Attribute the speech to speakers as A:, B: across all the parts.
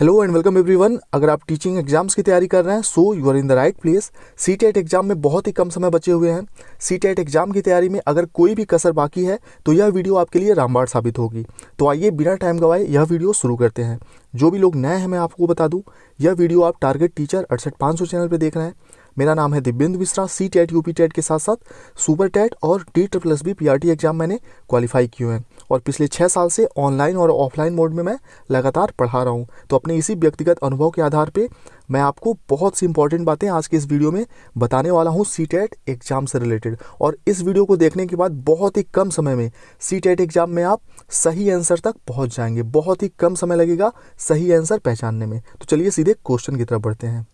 A: Hello and welcome everyone. अगर आप teaching exams की तैयारी कर रहे हैं so you are in the right place. CTET exam में बहुत ही कम समय बचे हुए हैं। सीटेट एग्जाम की तैयारी में अगर कोई भी कसर बाकी है तो यह वीडियो आपके लिए रामबाण साबित होगी। तो आइए बिना टाइम गवाए यह वीडियो शुरू करते हैं। जो भी लोग नए हैं मैं आपको बता दूं, यह वीडियो आप टारगेट टीचर 68500 चैनल पर देख रहे हैं। मेरा नाम है दिव्येंद्र मिश्रा। सीटेट यूपी टेट के साथ साथ सुपर टेट और DSSB PRT एग्जाम मैंने क्वालिफाई किए हैं और पिछले 6 साल से ऑनलाइन और ऑफलाइन मोड में मैं लगातार पढ़ा रहा हूं। तो अपने इसी व्यक्तिगत अनुभव के आधार पे मैं आपको बहुत सी इंपॉर्टेंट बातें आज के इस वीडियो में बताने वाला हूं सीटेट एग्जाम से रिलेटेड। और इस वीडियो को देखने के बाद बहुत ही कम समय में सीटेट एग्जाम में आप सही आंसर तक पहुंच जाएंगे। बहुत ही कम समय लगेगा सही आंसर पहचानने में। तो चलिए सीधे क्वेश्चन की तरफ बढ़ते हैं।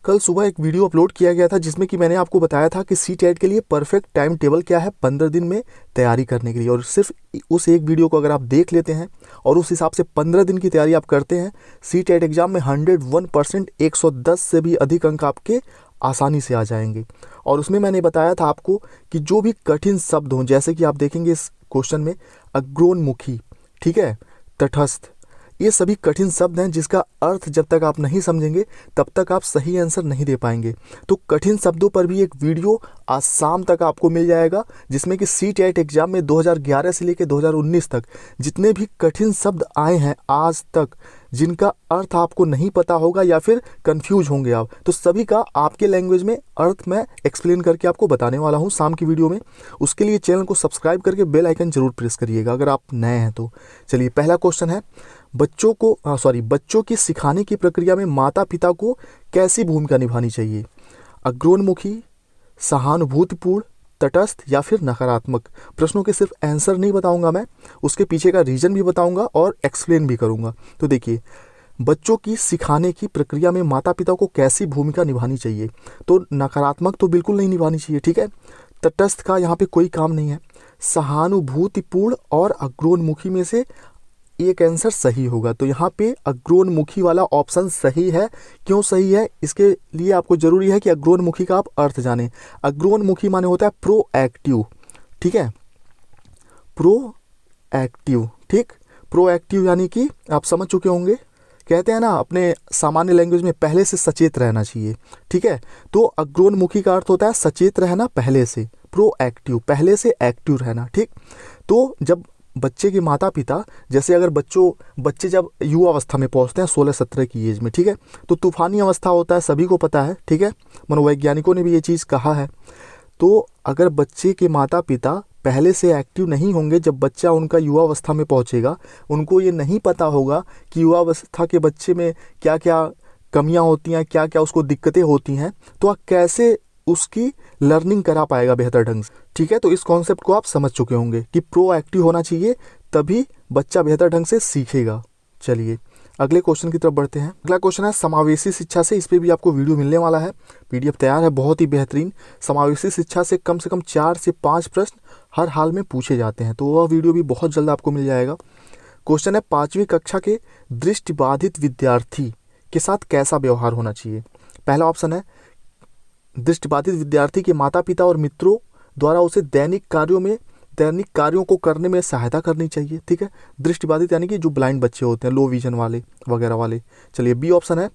A: कल सुबह एक वीडियो अपलोड किया गया था जिसमें कि मैंने आपको बताया था कि सीटेट के लिए परफेक्ट टाइम टेबल क्या है 15 दिन में तैयारी करने के लिए। और सिर्फ उस एक वीडियो को अगर आप देख लेते हैं और उस हिसाब से 15 दिन की तैयारी आप करते हैं, सीटेट एग्जाम में 101% 110 से भी अधिक अंक आपके आसानी से आ जाएंगे। और उसमें मैंने बताया था आपको कि जो भी कठिन शब्द हों, जैसे कि आप देखेंगे इस क्वेश्चन में अग्रोन्मुखी, ठीक है, तटस्थ, ये सभी कठिन शब्द हैं जिसका अर्थ जब तक आप नहीं समझेंगे तब तक आप सही आंसर नहीं दे पाएंगे। तो कठिन शब्दों पर भी एक वीडियो आज शाम तक आपको मिल जाएगा जिसमें कि सीटेट एग्जाम में 2011 से लेकर 2019 तक जितने भी कठिन शब्द आए हैं आज तक, जिनका अर्थ आपको नहीं पता होगा या फिर कंफ्यूज होंगे आप, तो सभी का आपके लैंग्वेज में अर्थ मैं एक्सप्लेन करके आपको बताने वाला हूं शाम की वीडियो में। उसके लिए चैनल को सब्सक्राइब करके बेल आइकन जरूर प्रेस करिएगा अगर आप नए हैं तो। चलिए पहला क्वेश्चन है, बच्चों की सिखाने की प्रक्रिया में माता पिता को कैसी भूमिका निभानी चाहिए? अग्रोन्मुखी, सहानुभूतिपूर्ण, तटस्थ या फिर नकारात्मक? प्रश्नों के सिर्फ आंसर नहीं बताऊंगा मैं, उसके पीछे का रीजन भी बताऊंगा और एक्सप्लेन भी करूंगा। तो देखिए, बच्चों की सिखाने की प्रक्रिया में माता पिता को कैसी भूमिका निभानी चाहिए? तो नकारात्मक तो बिल्कुल नहीं निभानी चाहिए, ठीक है। तटस्थ का यहाँ पे कोई काम नहीं है। सहानुभूतिपूर्ण और अग्रोन्मुखी में से एक आंसर सही होगा। तो यहाँ पे अग्रोन्मुखी वाला ऑप्शन सही है। क्यों सही है? इसके लिए आपको जरूरी है कि अग्रोन्मुखी का आप अर्थ जाने। अग्रोन्मुखी माने होता है प्रोएक्टिव, ठीक है, प्रोएक्टिव, ठीक। प्रोएक्टिव यानी कि आप समझ चुके होंगे, कहते हैं ना अपने सामान्य लैंग्वेज में पहले से सचेत रहना चाहिए, ठीक है। तो अग्रोन्मुखी का अर्थ होता है सचेत रहना पहले से, प्रोएक्टिव पहले से एक्टिव रहना, ठीक। तो जब बच्चे के माता पिता, जैसे अगर बच्चे जब युवा अवस्था में पहुंचते हैं 16-17 की एज में, ठीक है, तो तूफानी अवस्था होता है, सभी को पता है, ठीक है, मनोवैज्ञानिकों ने भी ये चीज़ कहा है। तो अगर बच्चे के माता पिता पहले से एक्टिव नहीं होंगे, जब बच्चा उनका युवा अवस्था में पहुंचेगा, उनको ये नहीं पता होगा कि युवा अवस्था के बच्चे में क्या क्या कमियां होती हैं, क्या क्या उसको दिक्कतें होती हैं, तो आप कैसे उसकी लर्निंग करा पाएगा बेहतर ढंग से, ठीक है। तो इस कॉन्सेप्ट को आप समझ चुके होंगे कि प्रोएक्टिव होना चाहिए, तभी बच्चा बेहतर ढंग से सीखेगा। चलिए अगले क्वेश्चन की तरफ बढ़ते हैं। अगला क्वेश्चन है समावेशी शिक्षा से। इस पे भी आपको वीडियो मिलने वाला है, PDF तैयार है, बहुत ही बेहतरीन। समावेशी शिक्षा से कम 4 से 5 प्रश्न हर हाल में पूछे जाते हैं, तो वह वीडियो भी बहुत जल्द आपको मिल जाएगा। क्वेश्चन है, 5वीं कक्षा के दृष्टिबाधित विद्यार्थी के साथ कैसा व्यवहार होना चाहिए? पहला ऑप्शन है, दृष्टिबाधित विद्यार्थी के माता पिता और मित्रों द्वारा उसे दैनिक कार्यों को करने में सहायता करनी चाहिए, ठीक है। दृष्टिबाधित यानी कि जो ब्लाइंड बच्चे होते हैं, लो विजन वाले वगैरह वाले। चलिए बी ऑप्शन है,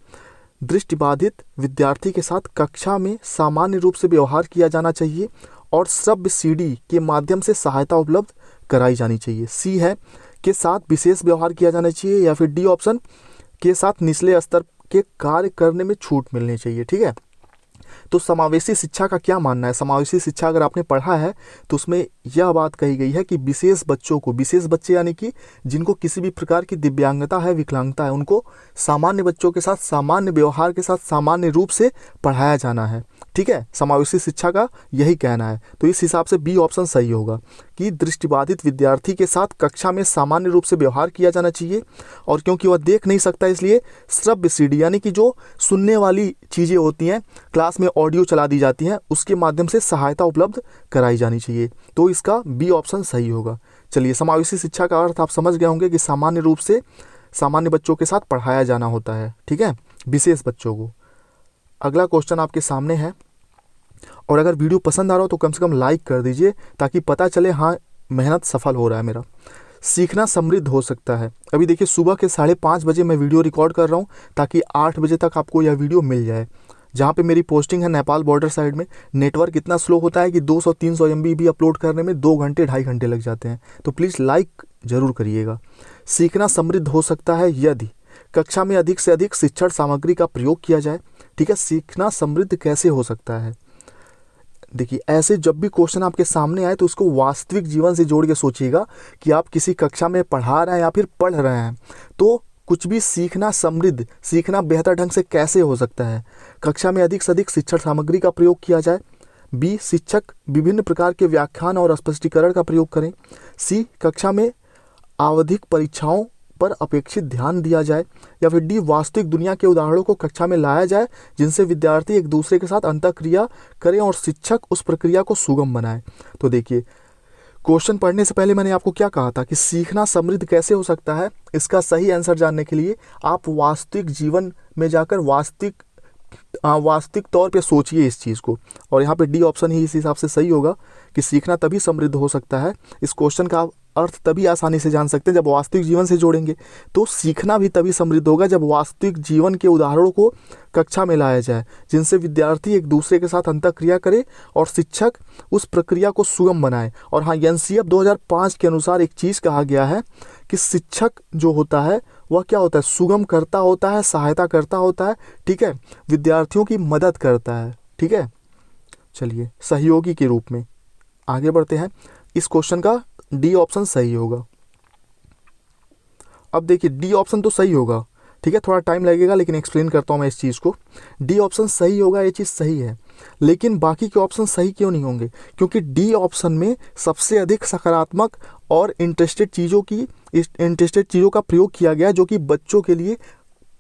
A: दृष्टिबाधित विद्यार्थी के साथ कक्षा में सामान्य रूप से व्यवहार किया जाना चाहिए और श्रव्य CD के माध्यम से सहायता उपलब्ध कराई जानी चाहिए। सी है, के साथ विशेष व्यवहार किया जाना चाहिए, या फिर डी ऑप्शन, के साथ निचले स्तर के कार्य करने में छूट मिलनी चाहिए, ठीक है। तो समावेशी शिक्षा का क्या मानना है? समावेशी शिक्षा अगर आपने पढ़ा है तो उसमें यह बात कही गई है कि विशेष बच्चे यानी कि जिनको किसी भी प्रकार की दिव्यांगता है, विकलांगता है, उनको सामान्य बच्चों के साथ सामान्य व्यवहार के साथ सामान्य रूप से पढ़ाया जाना है, ठीक है। समावेशी शिक्षा का यही कहना है। तो इस हिसाब से बी ऑप्शन सही होगा कि दृष्टिबाधित विद्यार्थी के साथ कक्षा में सामान्य रूप से व्यवहार किया जाना चाहिए, और क्योंकि वह देख नहीं सकता इसलिए श्रव्य CD यानी कि जो सुनने वाली चीज़ें होती हैं, क्लास में ऑडियो चला दी जाती हैं, उसके माध्यम से सहायता उपलब्ध कराई जानी चाहिए। तो इसका बी ऑप्शन सही होगा। चलिए, समावेशी शिक्षा का अर्थ आप समझ गए होंगे कि सामान्य रूप से सामान्य बच्चों के साथ पढ़ाया जाना होता है, ठीक है, विशेष बच्चों को। अगला क्वेश्चन आपके सामने है, और अगर वीडियो पसंद आ रहा हो तो कम से कम लाइक कर दीजिए ताकि पता चले हाँ मेहनत सफल हो रहा है मेरा। सीखना समृद्ध हो सकता है। अभी देखिए सुबह के 5:30 बजे मैं वीडियो रिकॉर्ड कर रहा हूँ ताकि 8 बजे तक आपको यह वीडियो मिल जाए। जहाँ पे मेरी पोस्टिंग है नेपाल बॉर्डर साइड में, नेटवर्क इतना स्लो होता है कि 200-300 MB भी अपलोड करने में 2 घंटे 2.5 घंटे लग जाते हैं। तो प्लीज़ लाइक ज़रूर करिएगा। सीखना समृद्ध हो सकता है यदि कक्षा में अधिक से अधिक शिक्षण सामग्री का प्रयोग किया जाए। ठीक है, सीखना समृद्ध कैसे हो सकता है? देखिए ऐसे जब भी क्वेश्चन आपके सामने आए तो उसको वास्तविक जीवन से जोड़ के सोचिएगा कि आप किसी कक्षा में पढ़ा रहे हैं या फिर पढ़ रहे हैं। तो कुछ भी सीखना समृद्ध, सीखना बेहतर ढंग से कैसे हो सकता है? कक्षा में अधिक से अधिक शिक्षण सामग्री का प्रयोग किया जाए। बी, शिक्षक विभिन्न प्रकार के व्याख्यान और स्पष्टीकरण का प्रयोग करें। सी, कक्षा में आवधिक परीक्षाओं पर अपेक्षित ध्यान दिया जाए। या फिर डी, वास्तविक दुनिया के उदाहरणों को कक्षा में लाया जाए जिनसे विद्यार्थी एक दूसरे के साथ अंतःक्रिया करें और शिक्षक उस प्रक्रिया को सुगम बनाए। तो देखिए क्वेश्चन पढ़ने से पहले मैंने आपको क्या कहा था कि सीखना समृद्ध कैसे हो सकता है। इसका सही आंसर जानने के लिए आप वास्तविक जीवन में जाकर वास्तविक तौर पे सोचिए इस चीज़ को। और यहाँ पे डी ऑप्शन ही इस हिसाब से सही होगा कि सीखना तभी समृद्ध हो सकता है। इस क्वेश्चन का अर्थ तभी आसानी से जान सकते हैं जब वास्तविक जीवन से जोड़ेंगे। तो सीखना भी तभी समृद्ध होगा जब वास्तविक जीवन के उदाहरणों को कक्षा में लाया जाए जिनसे विद्यार्थी एक दूसरे के साथ अंतःक्रिया करे और शिक्षक उस प्रक्रिया को सुगम बनाए। और हाँ, एनसीएफ 2005 के अनुसार एक चीज़ कहा गया है कि शिक्षक जो होता है वह क्या होता है? सुगम करता होता है, सहायता करता होता है। ठीक है, विद्यार्थियों की मदद करता है। ठीक है, चलिए सहयोगी के रूप में आगे बढ़ते हैं। इस क्वेश्चन का डी ऑप्शन सही होगा। अब देखिए डी ऑप्शन तो सही होगा, ठीक है, थोड़ा टाइम लगेगा लेकिन एक्सप्लेन करता हूँ मैं इस चीज़ को। डी ऑप्शन सही होगा, ये चीज़ सही है, लेकिन बाकी के ऑप्शन सही क्यों नहीं होंगे? क्योंकि डी ऑप्शन में सबसे अधिक सकारात्मक और इंटरेस्टेड चीज़ों का प्रयोग किया गया जो कि बच्चों के लिए,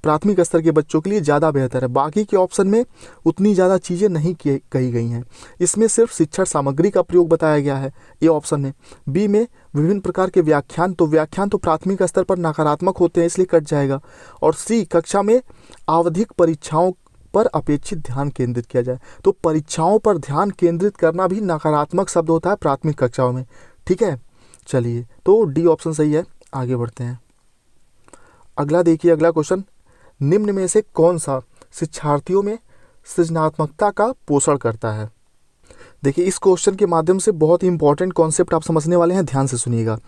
A: प्राथमिक स्तर के बच्चों के लिए ज़्यादा बेहतर है। बाकी के ऑप्शन में उतनी ज़्यादा चीज़ें नहीं कही गई हैं। इसमें सिर्फ शिक्षण सामग्री का प्रयोग बताया गया है, ये ऑप्शन में। बी में विभिन्न प्रकार के व्याख्यान तो प्राथमिक स्तर पर नकारात्मक होते हैं, इसलिए कट जाएगा। और सी, कक्षा में आवधिक परीक्षाओं पर अपेक्षित ध्यान केंद्रित किया जाए। तो परीक्षाओं पर ध्यान केंद्रित करना भी नकारात्मक शब्द होता है प्राथमिक कक्षाओं में। ठीक है, चलिए तो डी ऑप्शन सही है। आगे बढ़ते हैं। अगला देखिए, अगला क्वेश्चन, निम्न में से कौन सा शिक्षार्थियों में सृजनात्मकता का पोषण करता है? देखिए इस क्वेश्चन के माध्यम से बहुत ही इंपॉर्टेंट कॉन्सेप्ट आप समझने वाले हैं, ध्यान से सुनिएगा।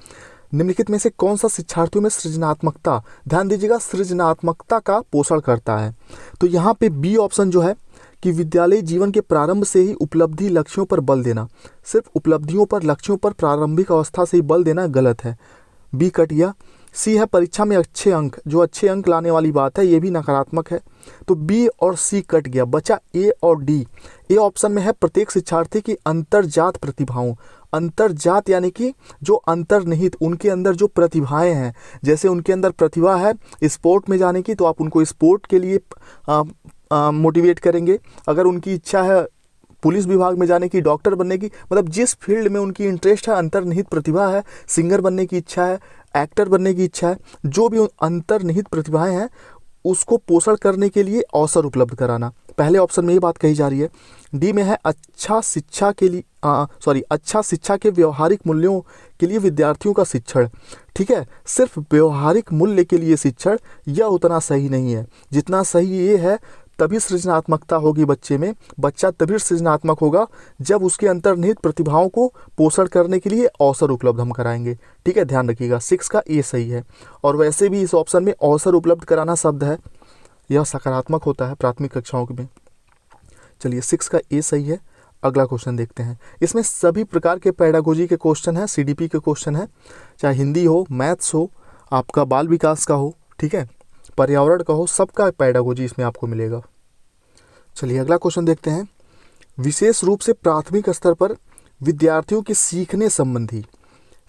A: निम्नलिखित में से कौन सा शिक्षार्थियों में सृजनात्मकता, ध्यान दीजिएगा, सृजनात्मकता का पोषण करता है? तो यहाँ पे बी ऑप्शन जो है कि विद्यालय जीवन के प्रारंभ से ही उपलब्धि लक्ष्यों पर बल देना, सिर्फ उपलब्धियों पर, लक्ष्यों पर प्रारंभिक अवस्था से ही बल देना गलत है, बी कट गया। सी है परीक्षा में अच्छे अंक, जो अच्छे अंक लाने वाली बात है, ये भी नकारात्मक है, तो बी और सी कट गया, बचा ए और डी। ए ऑप्शन में है प्रत्येक शिक्षार्थी की अंतर्जात प्रतिभाओं, अंतर्जात यानी कि जो अंतर्निहित, उनके अंदर जो प्रतिभाएं हैं, जैसे उनके अंदर प्रतिभा है स्पोर्ट में जाने की तो आप उनको स्पोर्ट के लिए मोटिवेट करेंगे। अगर उनकी इच्छा है पुलिस विभाग में जाने की, डॉक्टर बनने की, मतलब जिस फील्ड में उनकी इंटरेस्ट है, अंतर्निहित प्रतिभा है, सिंगर बनने की इच्छा है, एक्टर बनने की इच्छा है, जो भी अंतर्निहित प्रतिभाएं हैं उसको पोषण करने के लिए अवसर उपलब्ध कराना। पहले ऑप्शन में ये बात कही जा रही है। डी में है अच्छा शिक्षा के व्यवहारिक मूल्यों के लिए विद्यार्थियों का शिक्षण। ठीक है, सिर्फ व्यवहारिक मूल्य के लिए शिक्षण यह उतना सही नहीं है जितना सही ये है। तभी सृजनात्मकता होगी बच्चे में, बच्चा तभी सृजनात्मक होगा जब उसके अंतर्निहित प्रतिभाओं को पोषण करने के लिए अवसर उपलब्ध हम कराएंगे। ठीक है, ध्यान रखिएगा, 6 का ए सही है। और वैसे भी इस ऑप्शन में अवसर उपलब्ध कराना शब्द है, यह सकारात्मक होता है प्राथमिक कक्षाओं में। चलिए 6 का ए सही है। अगला क्वेश्चन देखते हैं। इसमें सभी प्रकार के पेडागोजी के क्वेश्चन है, सीडीपी के क्वेश्चन है, चाहे हिंदी हो, मैथ्स हो, आपका बाल विकास का हो, ठीक है, पर्यावरण का हो, सबका पेडागोजी इसमें आपको मिलेगा। चलिए अगला क्वेश्चन देखते हैं। विशेष रूप से प्राथमिक स्तर पर विद्यार्थियों के सीखने संबंधी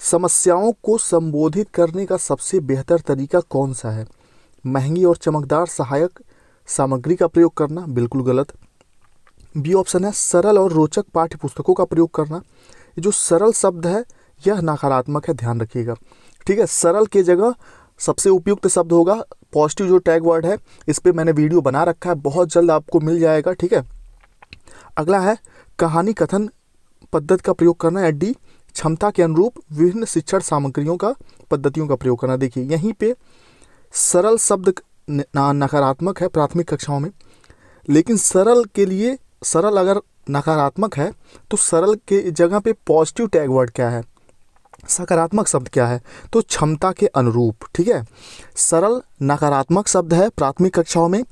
A: समस्याओं को संबोधित करने का सबसे बेहतर तरीका कौन सा है? महंगी और चमकदार सहायक सामग्री का प्रयोग करना, बिल्कुल गलत। बी ऑप्शन है सरल और रोचक पाठ्य पुस्तकों का प्रयोग करना। ये जो सरल शब्द है यह नकारात्मक है, ध्यान रखिएगा। ठीक है, सरल के जगह सबसे उपयुक्त शब्द होगा पॉजिटिव, जो टैग वर्ड है, इस पे मैंने वीडियो बना रखा है, बहुत जल्द आपको मिल जाएगा। ठीक है, अगला है कहानी कथन पद्धति का प्रयोग करना है, डी क्षमता के अनुरूप विभिन्न शिक्षण सामग्रियों का पद्धतियों का प्रयोग करना। देखिए यहीं पे सरल शब्द नकारात्मक है प्राथमिक कक्षाओं में, लेकिन सरल के लिए, सरल अगर नकारात्मक है तो सरल के जगह पे पॉजिटिव टैग वर्ड क्या है, सकारात्मक शब्द क्या है, तो क्षमता के अनुरूप। ठीक है, सरल नकारात्मक शब्द है प्राथमिक कक्षाओं में,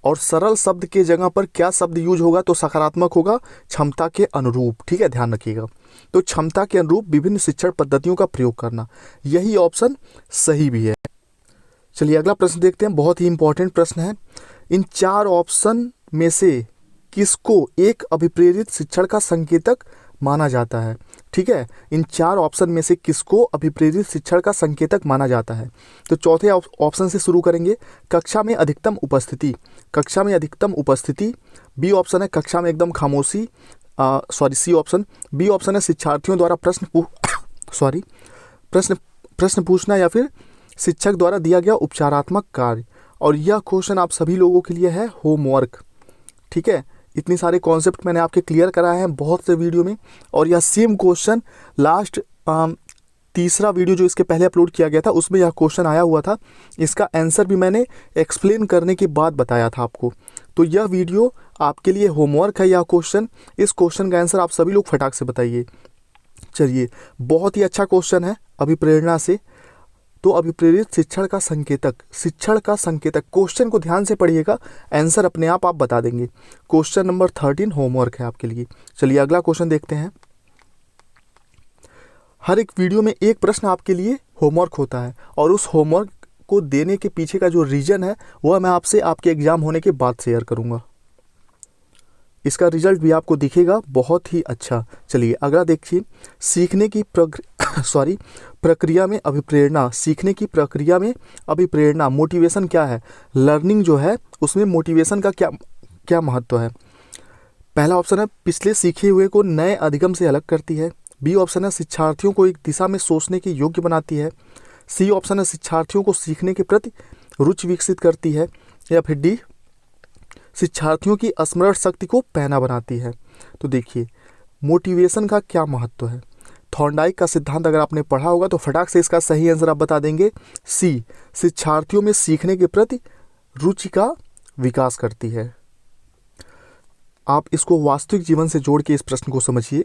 A: और सरल शब्द के जगह पर क्या शब्द यूज होगा तो सकारात्मक होगा, क्षमता के अनुरूप। ठीक है, ध्यान रखिएगा। तो क्षमता के अनुरूप विभिन्न शिक्षण पद्धतियों का प्रयोग करना, यही ऑप्शन सही भी है। चलिए अगला प्रश्न देखते हैं, बहुत ही इंपॉर्टेंट प्रश्न है। इन चार ऑप्शन में से किसको एक अभिप्रेरित शिक्षण का संकेतक माना जाता है? ठीक है, इन चार ऑप्शन में से किसको अभिप्रेरित शिक्षण का संकेतक माना जाता है? तो चौथे ऑप्शन से शुरू करेंगे, कक्षा में अधिकतम उपस्थिति। कक्षा में अधिकतम उपस्थिति बी ऑप्शन है, कक्षा में एकदम खामोशी, सी ऑप्शन। बी ऑप्शन है शिक्षार्थियों द्वारा प्रश्न पूछना या फिर शिक्षक द्वारा दिया गया उपचारात्मक कार्य। और यह क्वेश्चन आप सभी लोगों के लिए है होमवर्क। ठीक है, इतने सारे कॉन्सेप्ट मैंने आपके क्लियर कराए हैं बहुत से वीडियो में, और यह सेम क्वेश्चन लास्ट तीसरा वीडियो जो इसके पहले अपलोड किया गया था उसमें यह क्वेश्चन आया हुआ था। इसका आंसर भी मैंने एक्सप्लेन करने के बाद बताया था आपको। तो यह वीडियो आपके लिए होमवर्क है, यह क्वेश्चन। इस क्वेश्चन का आंसर आप सभी लोग फटाक से बताइए। चलिए, बहुत ही अच्छा क्वेश्चन है अभिप्रेरणा से। तो अभिप्रेरित शिक्षण का संकेतक, शिक्षण का संकेतक, क्वेश्चन को ध्यान से पढ़िएगा, आंसर अपने आप बता देंगे। क्वेश्चन नंबर 13 होमवर्क है आपके लिए। चलिए अगला क्वेश्चन देखते हैं। हर एक वीडियो में एक प्रश्न आपके लिए होमवर्क होता है, और उस होमवर्क को देने के पीछे का जो रीजन है वह मैं आपसे आपके एग्जाम होने के बाद शेयर करूंगा। इसका रिजल्ट भी आपको दिखेगा बहुत ही अच्छा। चलिए अगला देखिए, सीखने की प्रक्रिया में अभिप्रेरणा। सीखने की प्रक्रिया में अभिप्रेरणा, मोटिवेशन क्या है? लर्निंग जो है उसमें मोटिवेशन का क्या महत्व है? पहला ऑप्शन है पिछले सीखे हुए को नए अधिगम से अलग करती है। बी ऑप्शन है शिक्षार्थियों को एक दिशा में सोचने के योग्य बनाती है। सी ऑप्शन है शिक्षार्थियों को सीखने के प्रति रुचि विकसित करती है। या फिर डी शिक्षार्थियों की स्मरण शक्ति को पैना बनाती है। तो देखिए मोटिवेशन का क्या महत्व है। थॉर्नडाइक का सिद्धांत अगर आपने पढ़ा होगा तो फटाक से इसका सही आंसर आप बता देंगे, सी, शिक्षार्थियों में सीखने के प्रति रुचि का विकास करती है। आप इसको वास्तविक जीवन से जोड़ के इस प्रश्न को समझिए।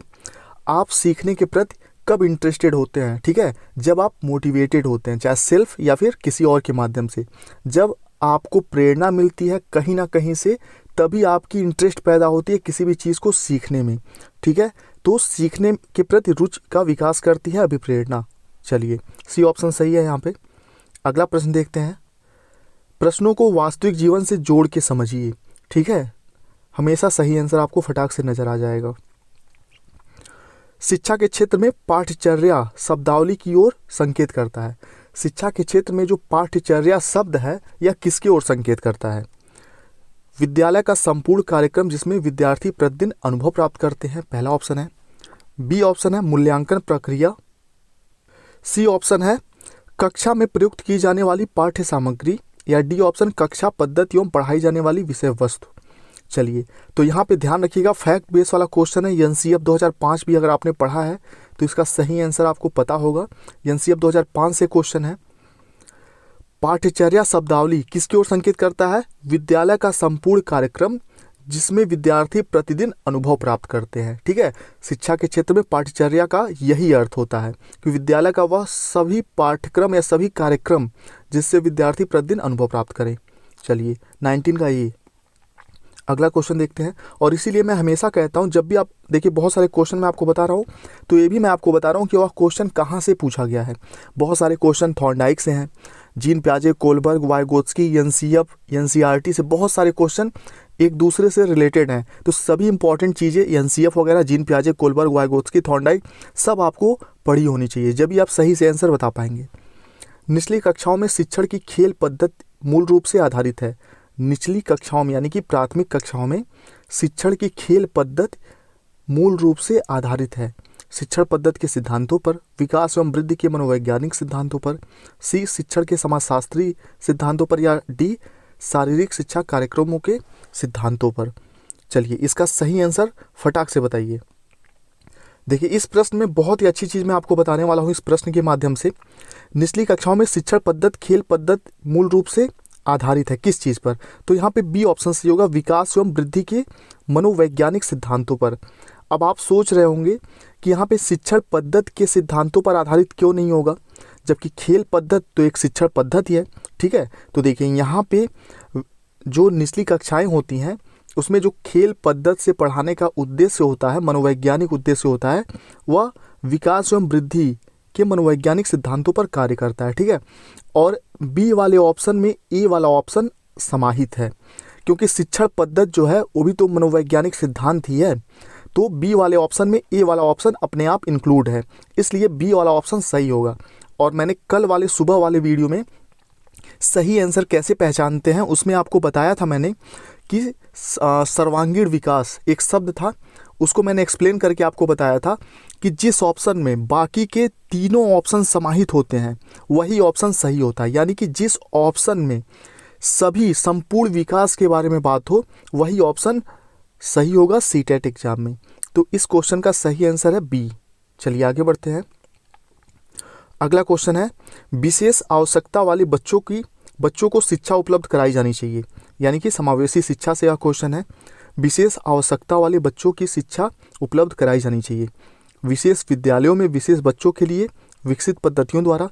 A: आप सीखने के प्रति कब इंटरेस्टेड होते हैं? ठीक है, जब आप मोटिवेटेड होते हैं, चाहे सेल्फ या फिर किसी और के माध्यम से। जब आपको प्रेरणा मिलती है कहीं ना कहीं से, तभी आपकी इंटरेस्ट पैदा होती है किसी भी चीज़ को सीखने में। ठीक है, तो सीखने के प्रति रुचि का विकास करती है अभिप्रेरणा। चलिए सी ऑप्शन सही है यहाँ पे। अगला प्रश्न देखते हैं। प्रश्नों को वास्तविक जीवन से जोड़ के समझिए। ठीक है, हमेशा सही आंसर आपको फटाक से नजर आ जाएगा। शिक्षा के क्षेत्र में पाठ्यचर्या शब्दावली की ओर संकेत करता है। शिक्षा के क्षेत्र में जो पाठ्यचर्या शब्द है यह किसकी ओर संकेत करता है? विद्यालय का संपूर्ण कार्यक्रम जिसमें विद्यार्थी प्रतिदिन अनुभव प्राप्त करते हैं, पहला ऑप्शन है। बी ऑप्शन है मूल्यांकन प्रक्रिया। सी ऑप्शन है कक्षा में प्रयुक्त की जाने वाली पाठ्य सामग्री। या डी ऑप्शन कक्षा पद्धति एवं पढ़ाई जाने वाली विषय वस्तु। चलिए तो यहाँ पे ध्यान रखिएगा, फैक्ट बेस वाला क्वेश्चन है। एनसीएफ 2005 भी अगर आपने पढ़ा है तो इसका सही आंसर आपको पता होगा। एनसीएफ 2005 से क्वेश्चन है। पाठ्यचर्या शब्दावली किसकी ओर संकेत करता है? विद्यालय का संपूर्ण कार्यक्रम जिसमें विद्यार्थी प्रतिदिन अनुभव प्राप्त करते हैं। ठीक है, शिक्षा के क्षेत्र में पाठ्यचर्या का यही अर्थ होता है कि विद्यालय का वह सभी पाठ्यक्रम या सभी कार्यक्रम जिससे विद्यार्थी प्रतिदिन अनुभव प्राप्त करें। चलिए 19 का ये अगला क्वेश्चन देखते हैं। और इसीलिए मैं हमेशा कहता हूं, जब भी आप देखिए बहुत सारे क्वेश्चन मैं आपको बता रहा हूं, तो ये भी मैं आपको बता रहा हूं कि वह क्वेश्चन कहां से पूछा गया है। बहुत सारे क्वेश्चन थॉर्नडाइक से हैं, जीन पियाजे, कोलबर्ग, वाइगोत्स्की, एनसीएफ, एनसीईआरटी से बहुत सारे क्वेश्चन एक दूसरे से रिलेटेड हैं। तो सभी इंपॉर्टेंट चीज़ें एनसीएफ वगैरह, जीन पियाजे, कोलबर्ग, वाइगोत्स्की, थॉर्नडाइक सब आपको पढ़ी होनी चाहिए, जब भी आप सही से आंसर बता पाएंगे। निचली कक्षाओं में शिक्षण की खेल पद्धति मूल रूप से आधारित है। निचली कक्षाओं में यानी कि प्राथमिक कक्षाओं में शिक्षण की खेल पद्धति मूल रूप से आधारित है। शिक्षण पद्धति के सिद्धांतों पर, विकास एवं वृद्धि के मनोवैज्ञानिक सिद्धांतों पर। सी शिक्षण के समाजशास्त्री सिद्धांतों पर। या डी शारीरिक शिक्षा कार्यक्रमों के सिद्धांतों पर। चलिए इसका सही आंसर फटाक से बताइए। देखिए इस प्रश्न में बहुत ही अच्छी चीज़ मैं आपको बताने वाला हूँ इस प्रश्न के माध्यम से। निचली कक्षाओं में शिक्षण पद्धति खेल पद्धति मूल रूप से आधारित है किस चीज़ पर? तो यहाँ पे बी ऑप्शन सही होगा, विकास एवं वृद्धि के मनोवैज्ञानिक सिद्धांतों पर। अब आप सोच रहे होंगे कि यहाँ पे शिक्षण पद्धति के सिद्धांतों पर आधारित क्यों नहीं होगा, जबकि खेल पद्धति तो एक शिक्षण पद्धति है। ठीक है, तो देखिए यहाँ पे जो निचली कक्षाएं होती हैं उसमें जो खेल पद्धति से पढ़ाने का उद्देश्य होता है, मनोवैज्ञानिक उद्देश्य होता है, वह विकास एवं वृद्धि के मनोवैज्ञानिक सिद्धांतों पर कार्य करता है। ठीक है, और बी वाले ऑप्शन में ए वाला ऑप्शन समाहित है, क्योंकि शिक्षण पद्धति जो है वो भी तो मनोवैज्ञानिक सिद्धांत ही है। तो बी वाले ऑप्शन में ए वाला ऑप्शन अपने आप इंक्लूड है, इसलिए बी वाला ऑप्शन सही होगा। और मैंने कल वाले सुबह वाले वीडियो में सही आंसर कैसे पहचानते हैं उसमें आपको बताया था मैंने कि सर्वांगीण विकास एक शब्द था, उसको मैंने एक्सप्लेन करके आपको बताया था कि जिस ऑप्शन में बाकी के तीनों ऑप्शन समाहित होते हैं वही ऑप्शन सही होता है। यानी कि जिस ऑप्शन में सभी संपूर्ण विकास के बारे में बात हो वही ऑप्शन सही होगा सीटेट एग्जाम में। तो इस क्वेश्चन का सही आंसर है बी। चलिए आगे बढ़ते हैं। अगला क्वेश्चन है, विशेष आवश्यकता वाले बच्चों को शिक्षा उपलब्ध कराई जानी चाहिए। यानी कि समावेशी शिक्षा से यह क्वेश्चन है, विशेष आवश्यकता वाले बच्चों की शिक्षा उपलब्ध कराई जानी चाहिए विशेष विद्यालयों में विशेष बच्चों के लिए विकसित पद्धतियों द्वारा,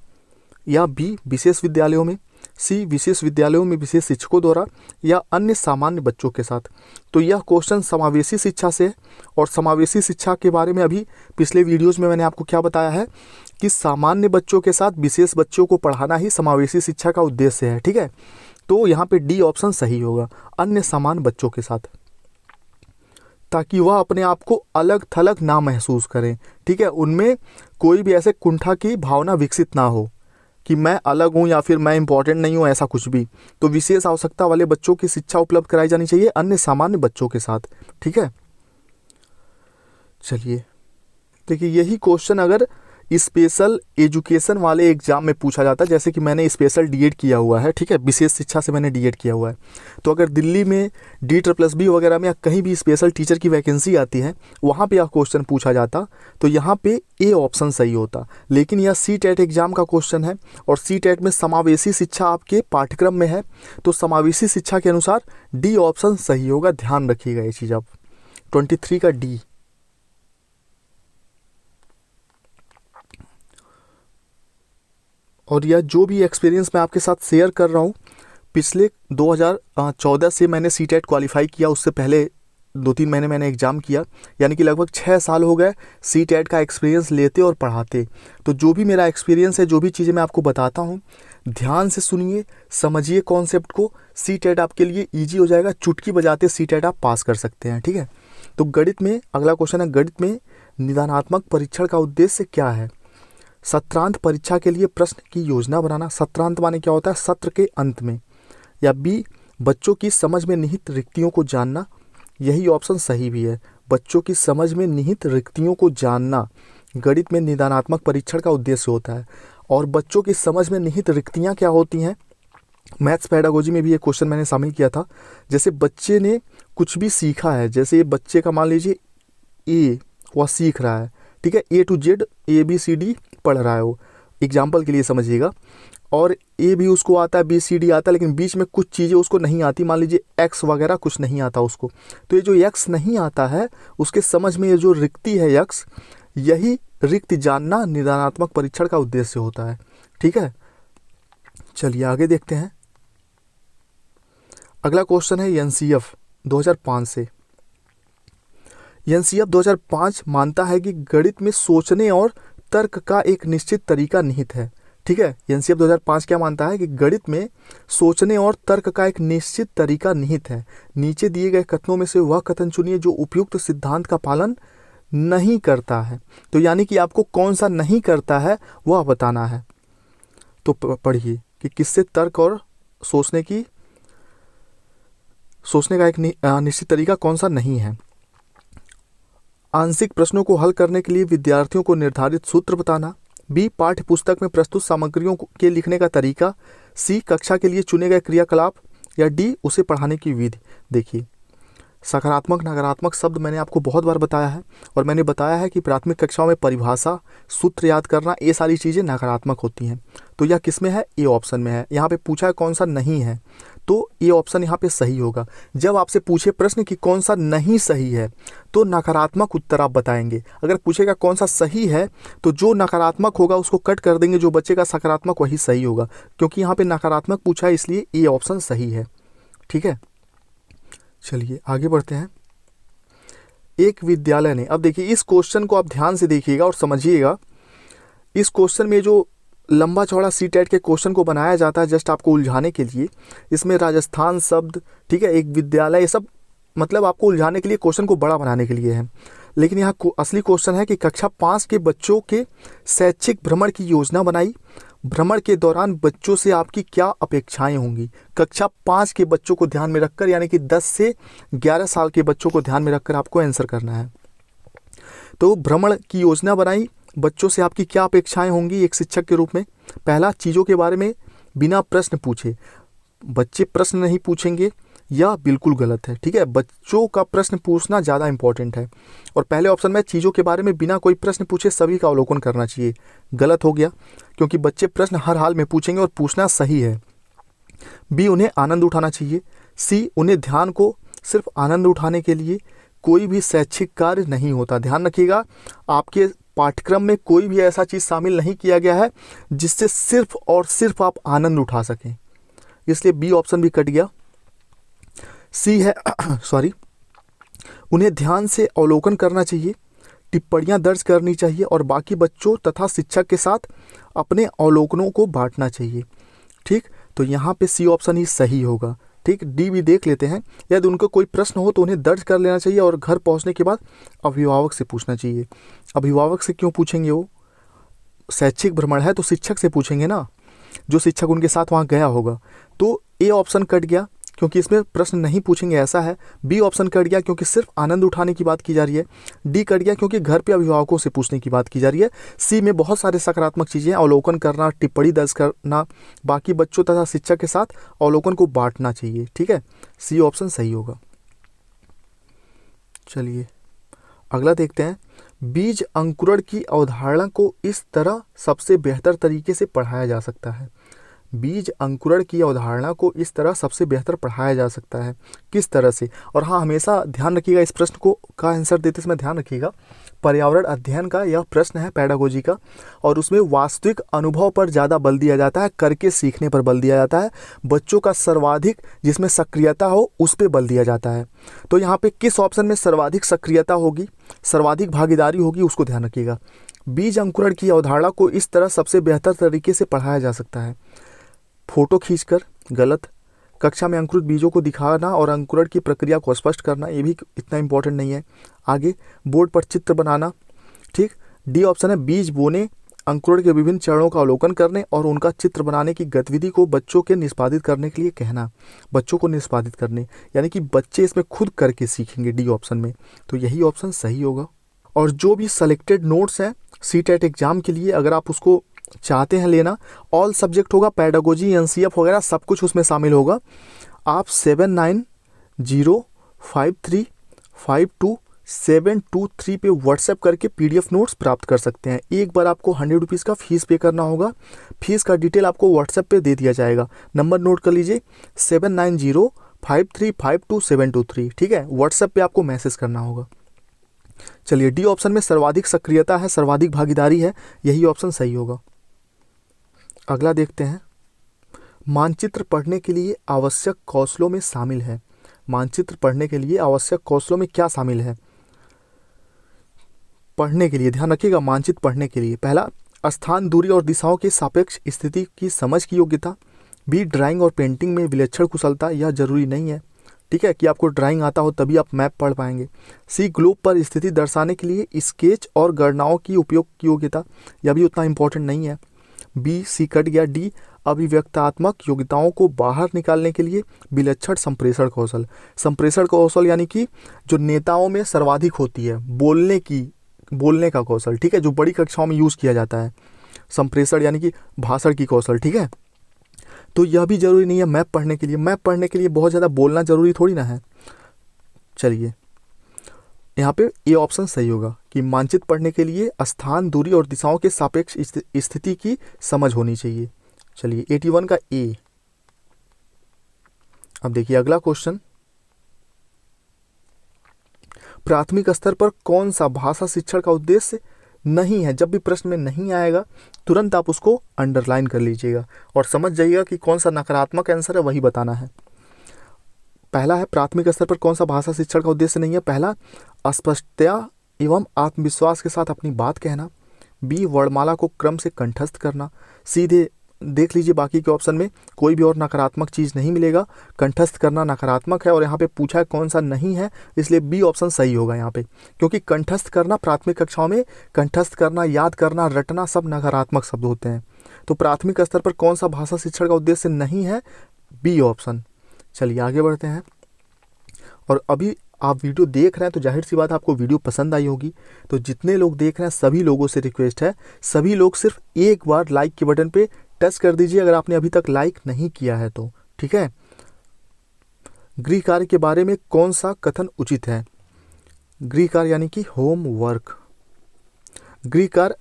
A: या बी विशेष विद्यालयों में, सी विशेष विद्यालयों में विशेष शिक्षकों द्वारा, या अन्य सामान्य बच्चों के साथ। तो यह क्वेश्चन समावेशी शिक्षा से है, और समावेशी शिक्षा के बारे में अभी पिछले वीडियोज़ में मैंने आपको क्या बताया है कि सामान्य बच्चों के साथ विशेष बच्चों को पढ़ाना ही समावेशी शिक्षा का उद्देश्य है। ठीक है, तो यहाँ पे डी ऑप्शन सही होगा, अन्य सामान्य बच्चों के साथ, ताकि वह अपने आप को अलग थलग ना महसूस करें। ठीक है, उनमें कोई भी ऐसे कुंठा की भावना विकसित ना हो कि मैं अलग हूँ या फिर मैं इंपॉर्टेंट नहीं हूँ, ऐसा कुछ भी। तो विशेष आवश्यकता वाले बच्चों की शिक्षा उपलब्ध कराई जानी चाहिए अन्य सामान्य बच्चों के साथ। ठीक है, चलिए देखिए यही क्वेश्चन अगर स्पेशल एजुकेशन वाले एग्जाम में पूछा जाता है, जैसे कि मैंने स्पेशल डीएड किया हुआ है, ठीक है, विशेष शिक्षा से मैंने डीएड किया हुआ है, तो अगर दिल्ली में D++ वगैरह में या कहीं भी स्पेशल टीचर की वैकेंसी आती है वहाँ पे यह क्वेश्चन पूछा जाता तो यहाँ पे ए ऑप्शन सही होता। लेकिन यह CTET एग्जाम का क्वेश्चन है और CTET में समावेशी शिक्षा आपके पाठ्यक्रम में है, तो समावेशी शिक्षा के अनुसार डी ऑप्शन सही होगा। ध्यान रखिएगा ये चीज़। अब 23 का डी। और यह जो भी एक्सपीरियंस मैं आपके साथ शेयर कर रहा हूँ, पिछले 2014 से मैंने CTET क्वालिफाई किया, उससे पहले 2-3 महीने मैंने एग्ज़ाम किया, यानी कि लगभग 6 साल हो गए CTET का एक्सपीरियंस लेते और पढ़ाते। तो जो भी मेरा एक्सपीरियंस है, जो भी चीज़ें मैं आपको बताता हूँ, ध्यान से सुनिए, समझिए कॉन्सेप्ट को। CTET आपके लिए ईजी हो जाएगा, चुटकी बजाते CTET आप पास कर सकते हैं। ठीक है, तो गणित में अगला क्वेश्चन है, गणित में निदानात्मक परीक्षण का उद्देश्य क्या है? सत्रांत परीक्षा के लिए प्रश्न की योजना बनाना। सत्रांत माने क्या होता है? सत्र के अंत में। या बी बच्चों की समझ में निहित रिक्तियों को जानना। यही ऑप्शन सही भी है, बच्चों की समझ में निहित रिक्तियों को जानना गणित में निदानात्मक परीक्षण का उद्देश्य होता है। और बच्चों की समझ में निहित रिक्तियाँ क्या होती हैं? मैथ्स पेडागोजी में भी ये क्वेश्चन मैंने शामिल किया था। जैसे बच्चे ने कुछ भी सीखा है, जैसे बच्चे का मान लीजिए ए वह सीख रहा है, ठीक है, A to Z ABCD पढ़ रहा है वो, एग्जाम्पल के लिए समझिएगा, और ए भी उसको आता है, BCD आता है, लेकिन बीच में कुछ चीज़ें उसको नहीं आती, मान लीजिए एक्स वगैरह कुछ नहीं आता उसको। तो ये जो एक्स नहीं आता है उसके समझ में ये जो रिक्ति है एक्स, यही रिक्ति जानना निदानात्मक परीक्षण का उद्देश्य होता है। ठीक है, चलिए आगे देखते हैं। अगला क्वेश्चन है NCF 2005 से। NCF 2005 मानता है कि गणित में सोचने और तर्क का एक निश्चित तरीका निहित है। ठीक है, NCF 2005 क्या मानता है कि गणित में सोचने और तर्क का एक निश्चित तरीका निहित है। नीचे दिए गए कथनों में से वह कथन चुनिए जो उपयुक्त सिद्धांत का पालन नहीं करता है। तो यानी कि आपको कौन सा नहीं करता है वह बताना है। तो पढ़िए कि किससे तर्क और सोचने का एक निश्चित तरीका कौन सा नहीं है। आंशिक प्रश्नों को हल करने के लिए विद्यार्थियों को निर्धारित सूत्र बताना। बी पाठ्य पुस्तक में प्रस्तुत सामग्रियों के लिखने का तरीका। सी कक्षा के लिए चुने गए क्रियाकलाप। या डी उसे पढ़ाने की विधि। देखिए सकारात्मक नकारात्मक शब्द मैंने आपको बहुत बार बताया है, और मैंने बताया है कि प्राथमिक कक्षाओं में परिभाषा, सूत्र याद करना, ये सारी चीज़ें नकारात्मक होती हैं। तो यह किस में है? ए ऑप्शन में है। यहाँ पे पूछा है कौन सा नहीं है, तो ये ऑप्शन यहाँ पे सही होगा। जब आपसे पूछे प्रश्न कि कौन सा नहीं सही है, तो नकारात्मक उत्तर आप बताएंगे। अगर पूछेगा कौन सा सही है, तो जो नकारात्मक होगा उसको कट कर देंगे, जो बचेगा सकारात्मक वही सही होगा। क्योंकि यहाँ पे नकारात्मक पूछा है, इसलिए ये ऑप्शन सही है। ठीक है, चलिए आगे बढ़ते हैं। एक विद्यालय ने, अब देखिए इस क्वेश्चन को आप ध्यान से देखिएगा और समझिएगा। इस क्वेश्चन में जो लंबा चौड़ा सीटेट के क्वेश्चन को बनाया जाता है जस्ट आपको उलझाने के लिए, इसमें राजस्थान शब्द, ठीक है, एक विद्यालय, ये सब मतलब आपको उलझाने के लिए, क्वेश्चन को बड़ा बनाने के लिए है। लेकिन यहाँ असली क्वेश्चन है कि कक्षा 5 के बच्चों के शैक्षिक भ्रमण की योजना बनाई, भ्रमण के दौरान बच्चों से आपकी क्या अपेक्षाएं होंगी। कक्षा 5 के बच्चों को ध्यान में रखकर, यानी कि 10 से 11 साल के बच्चों को ध्यान में रखकर आपको आंसर करना है। तो भ्रमण की योजना बनाई, बच्चों से आपकी क्या अपेक्षाएं होंगी एक शिक्षक के रूप में। पहला, चीज़ों के बारे में बिना प्रश्न पूछे। बच्चे प्रश्न नहीं पूछेंगे, यह बिल्कुल गलत है। ठीक है, बच्चों का प्रश्न पूछना ज़्यादा इंपॉर्टेंट है। और पहले ऑप्शन में चीज़ों के बारे में बिना कोई प्रश्न पूछे सभी का अवलोकन करना चाहिए, गलत हो गया, क्योंकि बच्चे प्रश्न हर हाल में पूछेंगे और पूछना सही है। बी, उन्हें आनंद उठाना चाहिए। सी, उन्हें ध्यान को सिर्फ आनंद उठाने के लिए कोई भी शैक्षिक कार्य नहीं होता। ध्यान रखिएगा, आपके पाठ्यक्रम में कोई भी ऐसा चीज़ शामिल नहीं किया गया है जिससे सिर्फ और सिर्फ आप आनंद उठा सकें, इसलिए बी ऑप्शन भी कट गया। सी है सॉरी, उन्हें ध्यान से अवलोकन करना चाहिए, टिप्पणियां दर्ज करनी चाहिए और बाकी बच्चों तथा शिक्षक के साथ अपने अवलोकनों को बांटना चाहिए। ठीक, तो यहाँ पे सी ऑप्शन ही सही होगा। ठीक, डी भी देख लेते हैं। यदि उनको कोई प्रश्न हो तो उन्हें दर्ज कर लेना चाहिए और घर पहुँचने के बाद अभिभावक से पूछना चाहिए। अभिभावक से क्यों पूछेंगे? वो शैक्षिक भ्रमण है तो शिक्षक से पूछेंगे ना, जो शिक्षक उनके साथ वहाँ गया होगा। तो ए ऑप्शन कट गया क्योंकि इसमें प्रश्न नहीं पूछेंगे ऐसा है। बी ऑप्शन कट गया क्योंकि सिर्फ आनंद उठाने की बात की जा रही है। डी कट गया क्योंकि घर पे अभिभावकों से पूछने की बात की जा रही है। सी में बहुत सारे सकारात्मक चीज़ें, अवलोकन करना, टिप्पणी दर्ज करना, बाकी बच्चों तथा शिक्षक के साथ अवलोकन को बांटना चाहिए। ठीक है, सी ऑप्शन सही होगा। चलिए अगला देखते हैं। बीज अंकुरण की अवधारणा को इस तरह सबसे बेहतर तरीके से पढ़ाया जा सकता है। बीज अंकुरण की अवधारणा को इस तरह सबसे बेहतर पढ़ाया जा सकता है, किस तरह से? और हाँ, हमेशा ध्यान रखिएगा, इस प्रश्न को का आंसर देते समय ध्यान रखिएगा, पर्यावरण अध्ययन का यह प्रश्न है, पेडागोजी का, और उसमें वास्तविक अनुभव पर ज़्यादा बल दिया जाता है, करके सीखने पर बल दिया जाता है, बच्चों का सर्वाधिक जिसमें सक्रियता हो उस पर बल दिया जाता है। तो यहाँ पे किस ऑप्शन में सर्वाधिक सक्रियता होगी, सर्वाधिक भागीदारी होगी, उसको ध्यान रखिएगा। बीज अंकुरण की अवधारणा को इस तरह सबसे बेहतर तरीके से पढ़ाया जा सकता है। फोटो खींचकर, गलत। कक्षा में अंकुरित बीजों को दिखाना और अंकुरण की प्रक्रिया को स्पष्ट करना, ये भी इतना इंपॉर्टेंट नहीं है। आगे, बोर्ड पर चित्र बनाना। ठीक, डी ऑप्शन है, बीज बोने, अंकुरण के विभिन्न चरणों का अवलोकन करने और उनका चित्र बनाने की गतिविधि को बच्चों के निष्पादित करने के लिए कहना। बच्चों को निष्पादित करने, यानी कि बच्चे इसमें खुद करके सीखेंगे, डी ऑप्शन में, तो यही ऑप्शन सही होगा। और जो भी सेलेक्टेड नोट्स हैं सीटेट एग्जाम के लिए, अगर आप उसको चाहते हैं लेना, ऑल सब्जेक्ट होगा, पेडागोजी, एनसीएफ वगैरह सब कुछ उसमें शामिल होगा। आप 7905352723 पे व्हाट्सएप करके पीडीएफ नोट्स प्राप्त कर सकते हैं। एक बार आपको 100 रुपीज़ का फीस पे करना होगा। फीस का डिटेल आपको व्हाट्सएप पे दे दिया जाएगा। नंबर नोट कर लीजिए, 7905352723। ठीक है, व्हाट्सएप पे आपको मैसेज करना होगा। चलिए, डी ऑप्शन में सर्वाधिक सक्रियता है, सर्वाधिक भागीदारी है, यही ऑप्शन सही होगा। अगला देखते हैं। मानचित्र पढ़ने के लिए आवश्यक कौशलों में शामिल है। मानचित्र पढ़ने के लिए आवश्यक कौशलों में क्या शामिल है? पढ़ने के लिए ध्यान रखिएगा, मानचित्र पढ़ने के लिए पहला, स्थान, दूरी और दिशाओं के सापेक्ष स्थिति की समझ की योग्यता। बी, ड्राइंग और पेंटिंग में विलक्षण कुशलता, यह जरूरी नहीं है, ठीक है, कि आपको ड्राइंग आता हो तभी आप मैप पढ़ पाएंगे। सी, ग्लोब पर स्थिति दर्शाने के लिए स्केच और गणनाओं की उपयोग की योग्यता, यह भी उतना इंपॉर्टेंट नहीं है। बी, सी कट गया। डी, अभिव्यक्तात्मक योग्यताओं को बाहर निकालने के लिए विलक्षण संप्रेषण कौशल। संप्रेषण कौशल यानी कि जो नेताओं में सर्वाधिक होती है, बोलने का कौशल, ठीक है, जो बड़ी कक्षाओं में यूज़ किया जाता है। संप्रेषण यानी कि भाषण की कौशल, ठीक है। तो यह भी जरूरी नहीं है मैप पढ़ने के लिए। मैप पढ़ने के लिए बहुत ज़्यादा बोलना जरूरी थोड़ी ना है। चलिए यहाँ पे ए ऑप्शन सही होगा कि मानचित्र पढ़ने के लिए स्थान, दूरी और दिशाओं के सापेक्ष स्थिति की समझ होनी चाहिए। चलिए 81 का ए। अब देखिए अगला क्वेश्चन, प्राथमिक स्तर पर कौन सा भाषा शिक्षण का उद्देश्य नहीं है। जब भी प्रश्न में नहीं आएगा तुरंत आप उसको अंडरलाइन कर लीजिएगा और समझ जाइएगा कि कौन सा नकारात्मक आंसर है, वही बताना है। पहला है प्राथमिक स्तर पर कौन सा भाषा शिक्षण का उद्देश्य नहीं है। पहला, स्पष्टता एवं आत्मविश्वास के साथ अपनी बात कहना। बी, वर्णमाला को क्रम से कंठस्थ करना। सीधे देख लीजिए बाकी के ऑप्शन में कोई भी और नकारात्मक चीज़ नहीं मिलेगा। कंठस्थ करना नकारात्मक है और यहाँ पे पूछा है कौन सा नहीं है, इसलिए बी ऑप्शन सही होगा यहाँ पे, क्योंकि कंठस्थ करना प्राथमिक कक्षाओं में कंठस्थ करना, याद करना, रटना सब नकारात्मक शब्द होते हैं। तो प्राथमिक स्तर पर कौन सा भाषा शिक्षण का उद्देश्य नहीं है, बी ऑप्शन। चलिए आगे बढ़ते हैं। और अभी आप वीडियो देख रहे हैं तो जाहिर सी बात आपको वीडियो पसंद आई होगी। तो जितने लोग देख रहे हैं सभी लोगों से रिक्वेस्ट है, सभी लोग सिर्फ एक बार लाइक के बटन पे टच कर दीजिए अगर आपने अभी तक लाइक नहीं किया है तो, ठीक है। गृह कार्य के बारे में कौन सा कथन उचित है। गृह कार्य यानी कि होमवर्क। गृह कार्य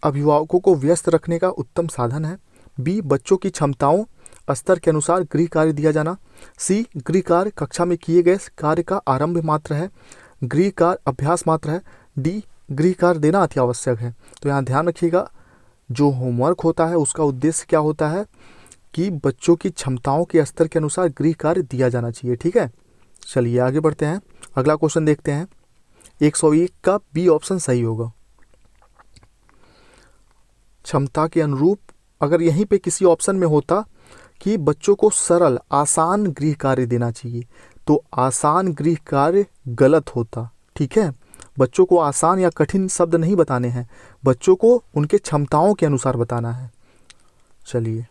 A: अभिभावकों को व्यस्त रखने का उत्तम साधन है। बी, बच्चों की क्षमताओं स्तर के अनुसार गृह कार्य दिया जाना। सी, गृह कार्य कक्षा में किए गए कार्य का आरंभ मात्र है। गृह कार्य अभ्यास मात्र है। डी, गृह कार्य देना अति आवश्यक है। तो यहाँ ध्यान रखिएगा जो होमवर्क होता है उसका उद्देश्य क्या होता है कि बच्चों की क्षमताओं के स्तर के अनुसार गृह कार्य दिया जाना चाहिए, ठीक है। चलिए आगे बढ़ते हैं, अगला क्वेश्चन देखते हैं। 101 का बी ऑप्शन सही होगा। क्षमता के अनुरूप, अगर यहीं पे किसी ऑप्शन में होता कि बच्चों को सरल आसान गृह कार्य देना चाहिए तो आसान गृह कार्य गलत होता, ठीक है। बच्चों को आसान या कठिन शब्द नहीं बताने हैं, बच्चों को उनके क्षमताओं के अनुसार बताना है। चलिए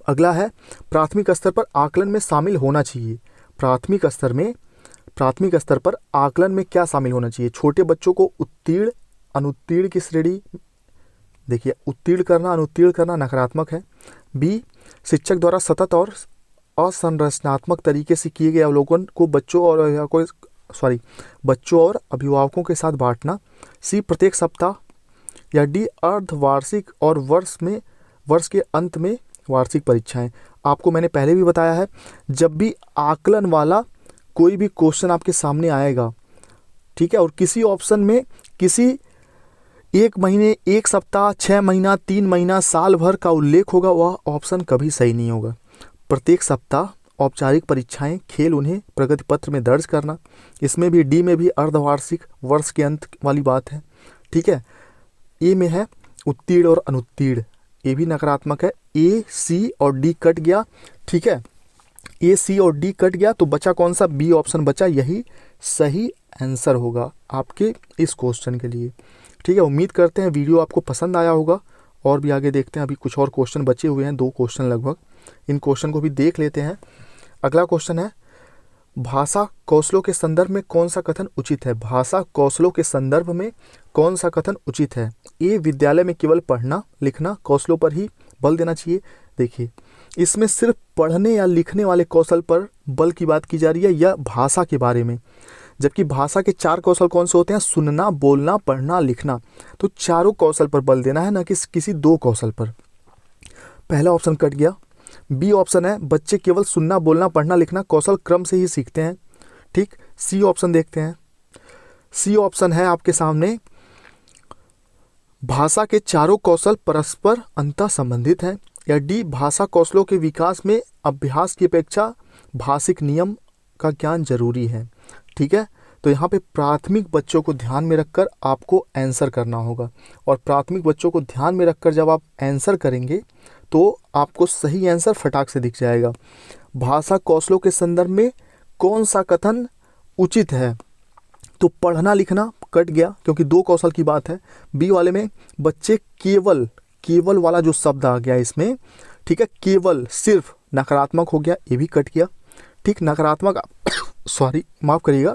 A: अगला है, प्राथमिक स्तर पर आकलन में शामिल होना चाहिए। प्राथमिक स्तर पर आकलन में क्या शामिल होना चाहिए। छोटे बच्चों को उत्तीर्ण अनुत्तीर्ण की श्रेणी, देखिए उत्तीर्ण करना अनुत्तीर्ण करना नकारात्मक है। बी, शिक्षक द्वारा सतत और असंरचनात्मक तरीके से किए गए अवलोकन को बच्चों और अभिभावकों के साथ बांटना। सी, प्रत्येक सप्ताह। या डी, अर्धवार्षिक और वर्ष के अंत में वार्षिक परीक्षाएं। आपको मैंने पहले भी बताया है, जब भी आकलन वाला कोई भी क्वेश्चन आपके सामने आएगा, ठीक है, और किसी ऑप्शन में किसी 1 महीने, 1 सप्ताह, 6 महीना, 3 महीना, साल भर का उल्लेख होगा, वह ऑप्शन कभी सही नहीं होगा। प्रत्येक सप्ताह, औपचारिक परीक्षाएं, खेल उन्हें प्रगति पत्र में दर्ज करना। इसमें भी डी में भी अर्धवार्षिक वर्ष के अंत वाली बात है, ठीक है। ए में है उत्तीर्ण और अनुत्तीर्ण, ये भी नकारात्मक है। ए, सी और डी कट गया, ठीक है। ए, सी और डी कट गया तो बचा कौन सा, बी ऑप्शन बचा, यही सही आंसर होगा आपके इस क्वेश्चन के लिए, ठीक है। उम्मीद करते हैं वीडियो आपको पसंद आया होगा और भी आगे देखते हैं। अभी कुछ और क्वेश्चन बचे हुए हैं, 2 क्वेश्चन लगभग, इन क्वेश्चन को भी देख लेते हैं। अगला क्वेश्चन है, भाषा कौशलों के संदर्भ में कौन सा कथन उचित है। भाषा कौशलों के संदर्भ में कौन सा कथन उचित है। ए, विद्यालय में केवल पढ़ना लिखना कौशलों पर ही बल देना चाहिए। देखिए इसमें सिर्फ पढ़ने या लिखने वाले कौशल पर बल की बात की जा रही है या भाषा के बारे में, जबकि भाषा के 4 कौशल कौन से होते हैं, सुनना, बोलना, पढ़ना, लिखना। तो चारों कौशल पर बल देना है, न कि किसी 2 कौशल पर। पहला ऑप्शन कट गया। बी ऑप्शन है, बच्चे केवल सुनना, बोलना, पढ़ना, लिखना कौशल क्रम से ही सीखते हैं, ठीक। सी ऑप्शन देखते हैं। सी ऑप्शन है आपके सामने, भाषा के चारों कौशल परस्पर अंतः संबंधित हैं। या डी, भाषा कौशलों के विकास में अभ्यास की अपेक्षा भाषिक नियम का ज्ञान जरूरी है, ठीक है। तो यहाँ पे प्राथमिक बच्चों को ध्यान में रखकर आपको आंसर करना होगा और प्राथमिक बच्चों को ध्यान में रखकर जब आप आंसर करेंगे तो आपको सही आंसर फटाक से दिख जाएगा। भाषा कौशलों के संदर्भ में कौन सा कथन उचित है, तो पढ़ना लिखना कट गया क्योंकि 2 कौशल की बात है। बी वाले में बच्चे केवल वाला जो शब्द आ गया इसमें, ठीक है, केवल सिर्फ नकारात्मक हो गया, ये भी कट गया, ठीक। नकारात्मक सॉरी माफ़ करिएगा,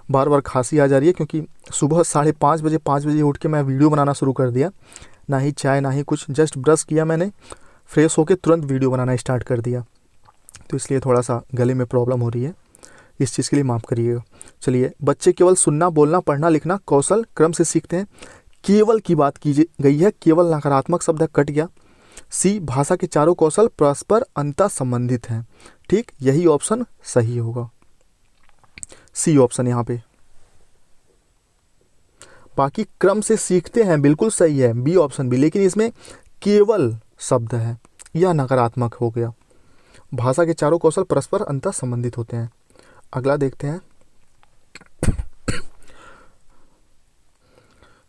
A: बार बार खांसी आ जा रही है क्योंकि सुबह 5:30 बजे उठ के मैं वीडियो बनाना शुरू कर दिया। ना ही चाय ना ही कुछ, जस्ट ब्रश किया मैंने, फ्रेश होके तुरंत वीडियो बनाना स्टार्ट कर दिया, तो इसलिए थोड़ा सा गले में प्रॉब्लम हो रही है। इस चीज़ के लिए माफ़ करिएगा। चलिए, बच्चे केवल सुनना, बोलना, पढ़ना, लिखना कौशल क्रम से सीखते हैं। केवल की बात की गई है, केवल नकारात्मक शब्द कट गया। सी, भाषा के चारों कौशल परस्पर अंतः संबंधित हैं। ठीक, यही ऑप्शन सही होगा, सी ऑप्शन यहाँ पे। बाकी क्रम से सीखते हैं बिल्कुल सही है, बी ऑप्शन भी, लेकिन इसमें केवल शब्द है, यह नकारात्मक हो गया। भाषा के चारों कौशल परस्पर अंतः संबंधित होते हैं। अगला देखते हैं।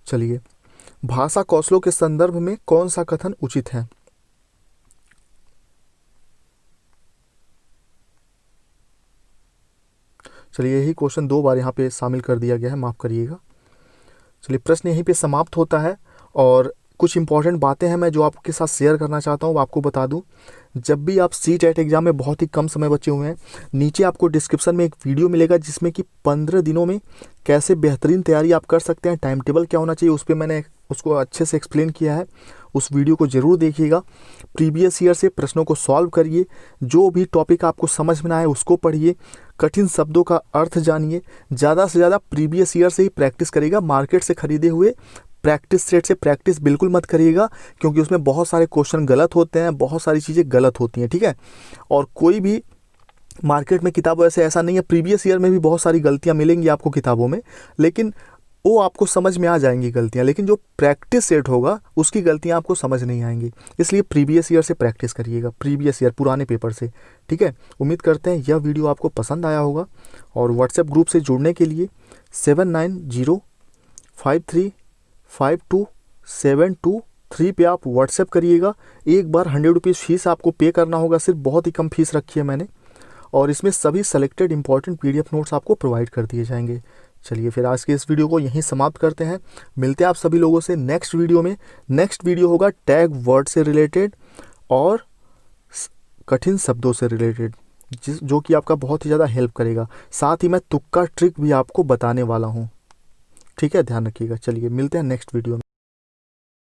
A: चलिए, भाषा कौशलों के संदर्भ में कौन सा कथन उचित है? चलिए, यही क्वेश्चन 2 बार यहाँ पे शामिल कर दिया गया है, माफ़ करिएगा। चलिए, प्रश्न यहीं पे समाप्त होता है और कुछ इंपॉर्टेंट बातें हैं मैं जो आपके साथ शेयर करना चाहता हूँ, आपको बता दूँ। जब भी आप CTET एग्ज़ाम में बहुत ही कम समय बचे हुए हैं, नीचे आपको डिस्क्रिप्शन में एक वीडियो मिलेगा जिसमें कि 15 दिनों में कैसे बेहतरीन तैयारी आप कर सकते हैं, टाइम टेबल क्या होना चाहिए, उस पर मैंने उसको अच्छे से एक्सप्लेन किया है। उस वीडियो को ज़रूर देखिएगा। प्रीवियस ईयर से प्रश्नों को सॉल्व करिए, जो भी टॉपिक आपको समझ में ना आए उसको पढ़िए, कठिन शब्दों का अर्थ जानिए। ज़्यादा से ज़्यादा प्रीवियस ईयर से ही प्रैक्टिस करिएगा। मार्केट से खरीदे हुए प्रैक्टिस सेट से प्रैक्टिस बिल्कुल मत करिएगा, क्योंकि उसमें बहुत सारे क्वेश्चन गलत होते हैं, बहुत सारी चीज़ें गलत होती हैं। ठीक है, और कोई भी मार्केट में किताबों ऐसा नहीं है, प्रीवियस ईयर में भी बहुत सारी गलतियां मिलेंगी आपको किताबों में, लेकिन वो आपको समझ में आ जाएंगी गलतियां, लेकिन जो प्रैक्टिस सेट होगा उसकी गलतियां आपको समझ नहीं आएंगी। इसलिए प्रीवियस ईयर से प्रैक्टिस करिएगा, प्रीवियस ईयर पुराने पेपर से। ठीक है, उम्मीद करते हैं यह वीडियो आपको पसंद आया होगा। और व्हाट्सएप ग्रुप से जुड़ने के लिए 7905352723 पे आप व्हाट्सएप करिएगा। एक बार 100 रुपीज़ फीस आपको पे करना होगा, सिर्फ बहुत ही कम फीस रखी है मैंने, और इसमें सभी सेलेक्टेड इंपॉर्टेंट PDF नोट्स आपको प्रोवाइड कर दिए जाएंगे। चलिए, फिर आज के इस वीडियो को यहीं समाप्त करते हैं। मिलते हैं आप सभी लोगों से नेक्स्ट वीडियो में। नेक्स्ट वीडियो होगा टैग वर्ड से रिलेटेड और कठिन शब्दों से रिलेटेड, जो कि आपका बहुत ही ज़्यादा हेल्प करेगा। साथ ही मैं तुक्का ट्रिक भी आपको बताने वाला हूँ। ठीक है, ध्यान रखिएगा। चलिए, मिलते हैं नेक्स्ट वीडियो में।